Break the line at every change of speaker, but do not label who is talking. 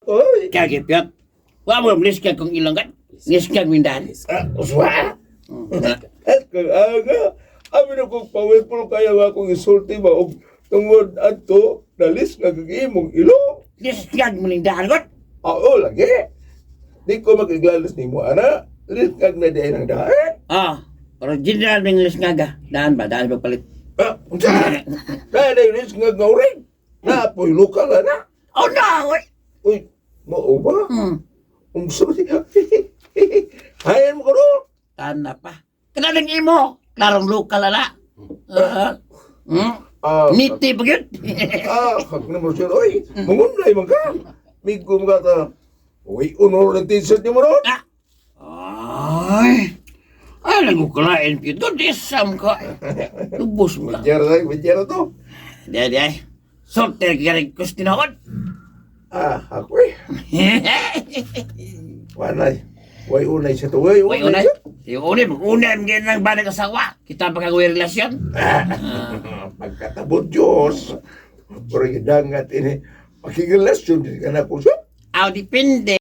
Oy.
Kagipyot. Wa mo liskag kong ilonggan. Liskag mindan.
Uswa. At kag aga. Amin ako pawipol kaya nga akong isulti ba og tungod adto dalis nga gagimong ilo.
Liskag mo lindan got.
Oo lagi. Di ko magiglalis ni mo ana. Liskag na din ang daan.
Original ng liskaga. Daan ba? Daan ba palit?
Unsa? Dahil na yung liskag nga uring. Napoy lokal na.
Oh no!
Uy, mao ba? Sorry. Hayan mo ko ro.
Tana pa. Kanalang imo. Klarong lokal ala. Niti ba yun?
Hag na mo siya. Uy, mungunlay man ka. Migo mo ka ta. Uy, unor ng t-shirt niyo mo ron.
Ay, alam ko kalain pito. Desam ka. Lubos mo lang.
Bidjera to.
Day. Sorter ka rin kustinahon.
Ako eh. Wanay. Way unay siya to. Way
Unay.
siya.
Unay mo ganyan ng banag asawa. Kita pa kagawin relasyon.
Pagkatabot Diyos. Pero yung dangat ini. Makikilasyon din ka na po siya.
Depende.